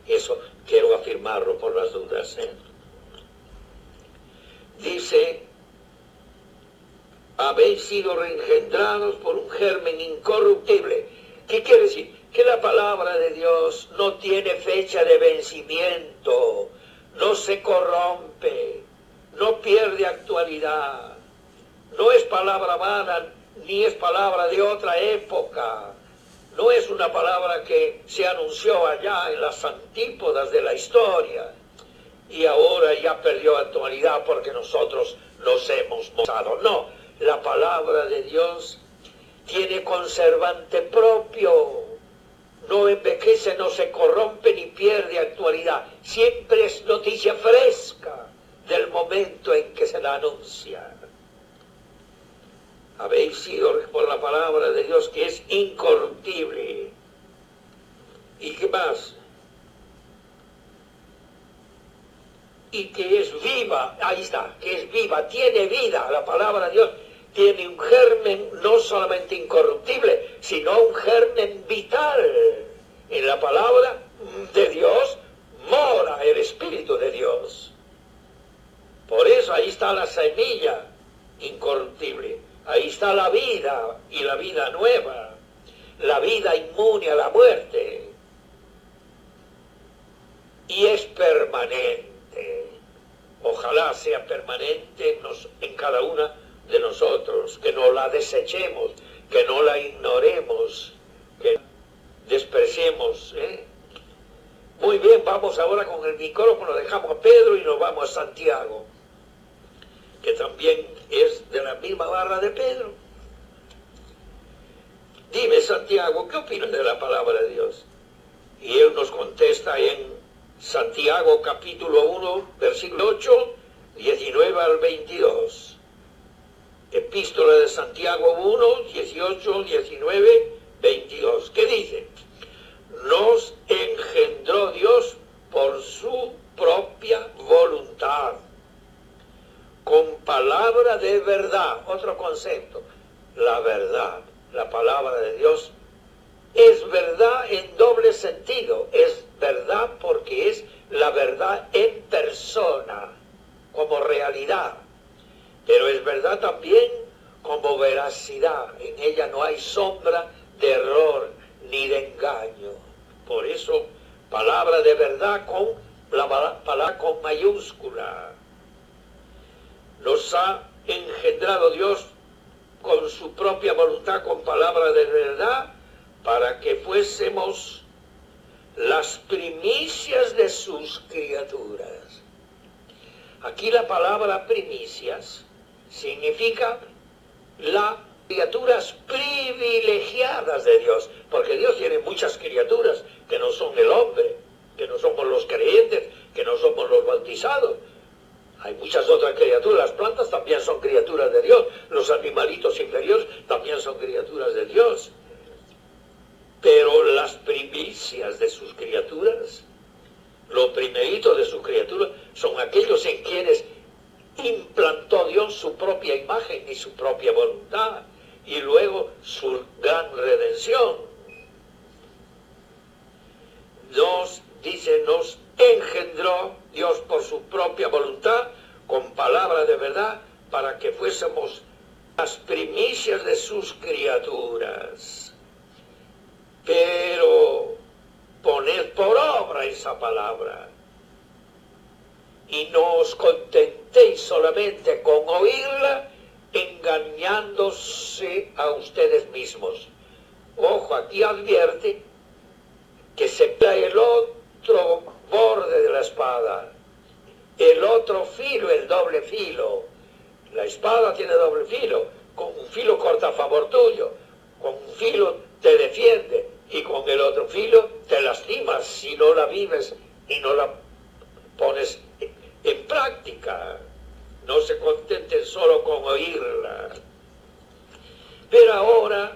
Eso quiero afirmarlo por las dudas, Dice, habéis sido reengendrados por un germen incorruptible. ¿Qué quiere decir? Que la palabra de Dios no tiene fecha de vencimiento, no se corrompe, no pierde actualidad, no es palabra vana, ni es palabra de otra época, no es una palabra que se anunció allá en las antípodas de la historia y ahora ya perdió actualidad porque nosotros nos hemos mozado. No, la palabra de Dios tiene conservante propio, no envejece, no se corrompe ni pierde actualidad, siempre es noticia fresca del momento en que se la anuncia. Habéis sido por la palabra de Dios que es incorruptible. ¿Y qué más? Y que es viva, ahí está, que es viva, tiene vida, la palabra de Dios tiene un germen no solamente incorruptible, sino un germen vital. En la palabra de Dios mora el Espíritu de Dios. Por eso ahí está la semilla incorruptible, ahí está la vida y la vida nueva, la vida inmune a la muerte. Y es permanente. Ojalá sea permanente en cada una de nosotros, que no la desechemos, que no la ignoremos, que despreciemos. Muy bien, vamos ahora con el micrófono, dejamos a Pedro y nos vamos a Santiago, que también es de la misma barra de Pedro. Dime, Santiago, ¿qué opinas de la palabra de Dios? Y él nos contesta en Santiago capítulo 1, versículo 8, 19 al 22. Epístola de Santiago 1, 18, 19, 22. ¿Qué dice? Nos engendró Dios por su propia voluntad, con palabra de verdad. Otro concepto, la verdad. La palabra de Dios es verdad en doble sentido. Es verdad porque es la verdad en persona, como realidad. Pero es verdad también como veracidad. En ella no hay sombra de error ni de engaño. Por eso, palabra de verdad con la palabra con mayúscula. Nos ha engendrado Dios con su propia voluntad, con palabra de verdad, para que fuésemos las primicias de sus criaturas. Aquí la palabra primicias significa las criaturas privilegiadas de Dios, porque Dios tiene muchas criaturas que no son el hombre, que no somos los creyentes, que no somos los bautizados. Hay muchas otras criaturas, las plantas también son criaturas de Dios, los animalitos inferiores también son criaturas de Dios. Pero las primicias de sus criaturas, lo primerito de sus criaturas, son aquellos en quienes implantó Dios su propia imagen y su propia voluntad, y luego su gran redención. Nos engendró Dios por su propia voluntad, con palabra de verdad, para que fuésemos las primicias de sus criaturas. Pero poned por obra esa palabra y no os contentéis estéis solamente con oírla, engañándose a ustedes mismos. Ojo, aquí advierte que se da el otro borde de la espada, el otro filo, el doble filo. La espada tiene doble filo, con un filo corta a favor tuyo, con un filo te defiende y con el otro filo te lastimas si no la vives y no la pones en práctica. No se contenten solo con oírla. Pero ahora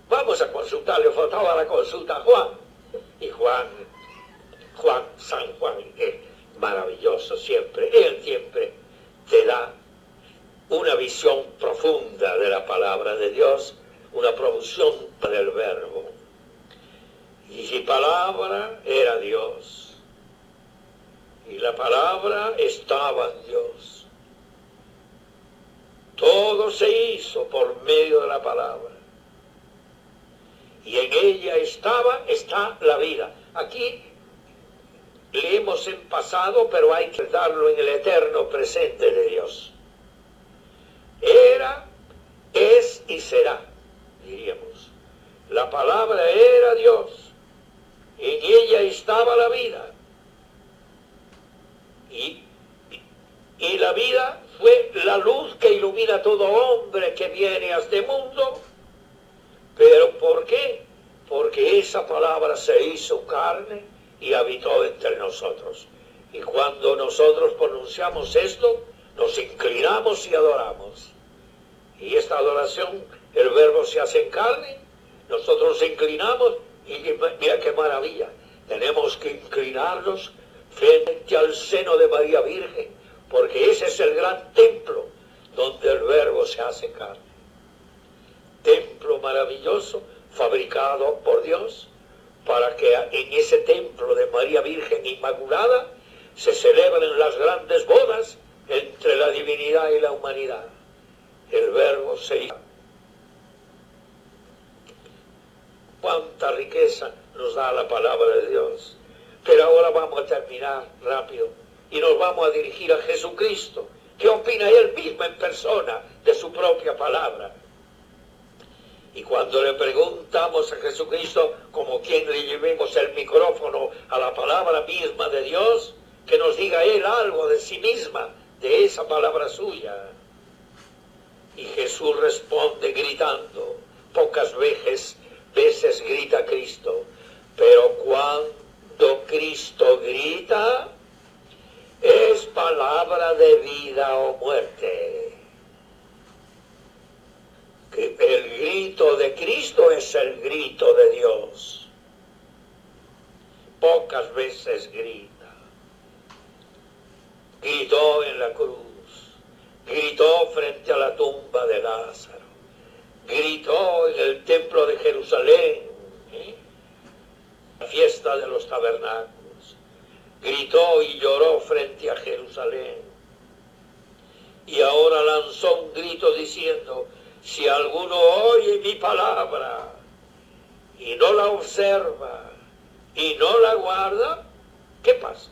vamos a consultar, le faltaba la consulta a Juan. Y San Juan, es maravilloso siempre. Él siempre te da una visión profunda de la palabra de Dios, una producción del verbo. Y si palabra era Dios, y la palabra estaba en Dios. Todo se hizo por medio de la palabra. Y en ella está la vida. Aquí leemos en pasado, pero hay que darlo en el eterno presente de Dios. Era, es y será, diríamos. La palabra era Dios. En ella estaba la vida. Y la vida fue la luz que ilumina a todo hombre que viene a este mundo. ¿Pero por qué? Porque esa palabra se hizo carne y habitó entre nosotros. Y cuando nosotros pronunciamos esto, nos inclinamos y adoramos. Y esta adoración, el verbo se hace en carne, nosotros nos inclinamos y mira qué maravilla. Tenemos que inclinarnos frente al seno de María Virgen, porque ese es el gran templo donde el verbo se hace carne. Templo maravilloso, fabricado por Dios, para que en ese templo de María Virgen Inmaculada se celebren las grandes bodas entre la divinidad y la humanidad. El verbo se hizo. Cuánta riqueza nos da la palabra de Dios. Pero ahora vamos a terminar rápido y nos vamos a dirigir a Jesucristo. ¿Qué opina Él mismo en persona de su propia palabra? Y cuando le preguntamos a Jesucristo, como quien le llevemos el micrófono a la palabra misma de Dios, que nos diga Él algo de sí misma, de esa palabra suya. Y Jesús responde gritando. Pocas veces grita Cristo, pero cuando Cristo grita, es palabra de vida o muerte. Que el grito de Cristo es el grito de Dios. Pocas veces grita. Gritó en la cruz, gritó frente a la tumba de Lázaro, gritó en el templo de Jerusalén, la fiesta de los tabernáculos, gritó y lloró frente a Jerusalén. Y ahora lanzó un grito diciendo: si alguno oye mi palabra y no la observa y no la guarda, ¿qué pasa?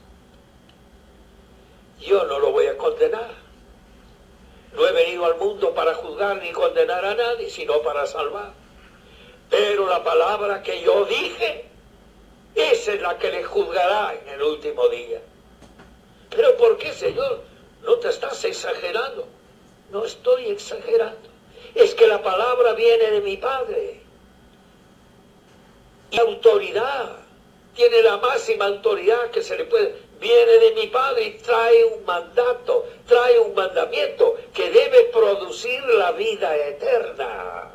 Yo no lo voy a condenar. No he venido al mundo para juzgar ni condenar a nadie, sino para salvar. Pero la palabra que yo dije, esa es la que le juzgará en el último día. ¿Pero por qué, Señor? ¿No te estás exagerando? No estoy exagerando. Es que la palabra viene de mi Padre. Y autoridad, tiene la máxima autoridad que se le puede. Viene de mi Padre y trae un mandato, trae un mandamiento que debe producir la vida eterna.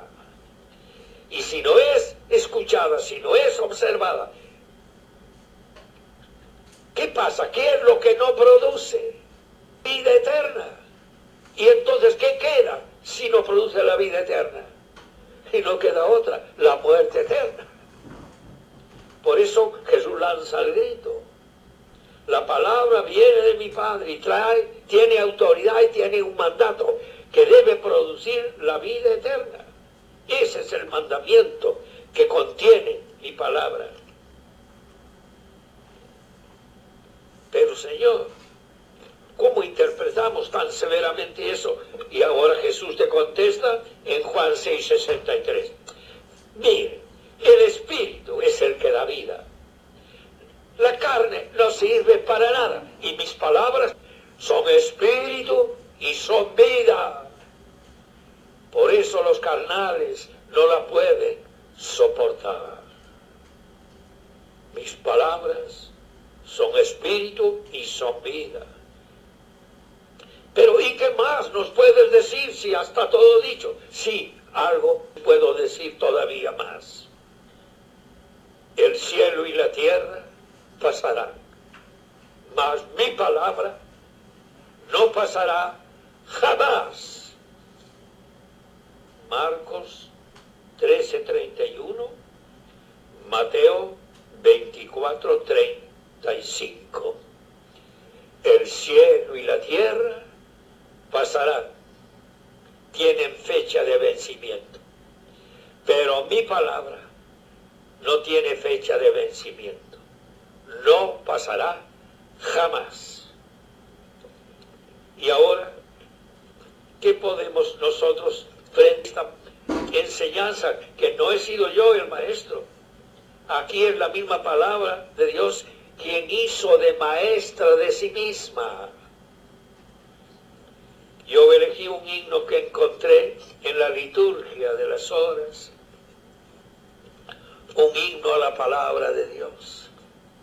Y si no es escuchada, si no es observada, ¿qué pasa? ¿Qué es lo que no produce? Vida eterna. Y entonces, ¿qué queda si no produce la vida eterna? Y no queda otra, la muerte eterna. Por eso Jesús lanza el grito. La palabra viene de mi Padre y tiene autoridad y tiene un mandato que debe producir la vida eterna. Ese es el mandamiento que contiene mi palabra. Pero, Señor, pensamos tan severamente eso. Y ahora Jesús te contesta en Juan 6:63. Mire, el Espíritu es el que da vida. La carne no sirve para nada. Y mis palabras son espíritu y son vida. Por eso los carnales no la pueden soportar. Mis palabras son espíritu y son vida. Pero ¿y qué más nos puedes decir si hasta todo dicho? Sí, algo puedo decir todavía más. El cielo y la tierra pasarán, mas mi palabra no pasará jamás. Marcos 13:31, Mateo 24:35. El cielo y la tierra pasarán, tienen fecha de vencimiento, pero mi palabra no tiene fecha de vencimiento, no pasará jamás. Y ahora, ¿qué podemos nosotros frente a esta enseñanza que no he sido yo el maestro? Aquí es la misma palabra de Dios quien hizo de maestra de sí misma. Yo elegí un himno que encontré en la liturgia de las horas, un himno a la palabra de Dios,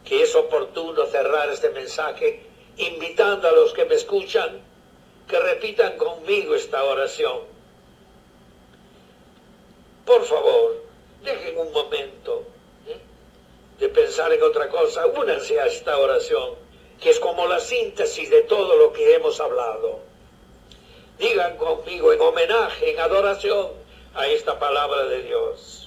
que es oportuno cerrar este mensaje invitando a los que me escuchan que repitan conmigo esta oración. Por favor, dejen un momento de pensar en otra cosa, únanse a esta oración, que es como la síntesis de todo lo que hemos hablado. Digan conmigo en homenaje, en adoración a esta palabra de Dios.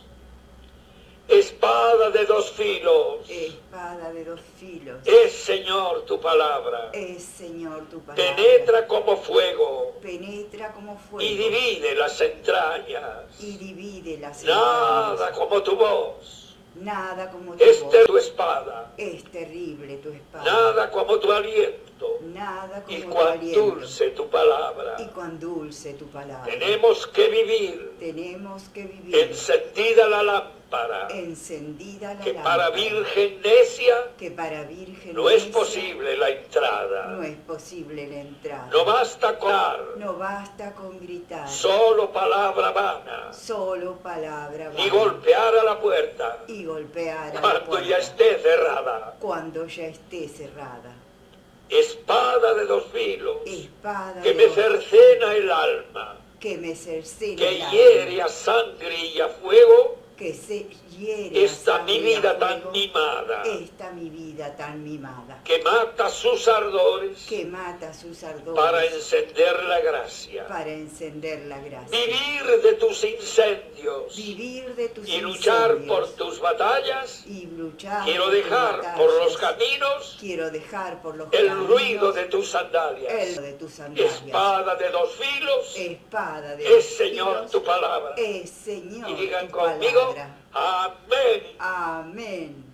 Espada de dos filos. Espada de dos filos. Es, Señor, tu palabra. Es, Señor, tu palabra. Penetra como fuego. Penetra como fuego. Y divide las entrañas. Y divide las Nada entrañas. como tu voz. Nada como tu Es voz. tu espada. Es terrible tu espada. Nada como tu aliento. Nada como Y tu cuán aliento. dulce tu palabra. Y cuán dulce tu palabra. Tenemos que vivir Tenemos que vivir encendida la lámpara. encendida la Que lámpara. para virgen necia Que para virgen no es necia posible la entrada. No es posible la entrada. No basta con No basta con gritar. solo palabra vana. Solo palabra Ni vana. golpear a la puerta Y golpear a la cuando puerta. ya esté cerrada. Cuando ya esté cerrada. Espada de dos filos Espada que de me dos cercena el alma, que me cercena que el alma, hiere a sangre y a fuego que se hiere a esta mi sangre y a vida tan fuego, mimada, esta mi vida tan mimada, que mata sus ardores que mata sus ardores para encender la gracia. para encender la gracia, Vivir de tus incendios vivir de tus y luchar incendios, por tus batallas. y luchar Quiero por tus dejar batallas. por los caminos Quiero dejar por los el caminos ruido de tus sandalias. el de tus sandalias. Espada de dos filos Espada de es, dos Señor, filos, tu palabra. es, Señor, Y digan tu conmigo, palabra. amén. Amén.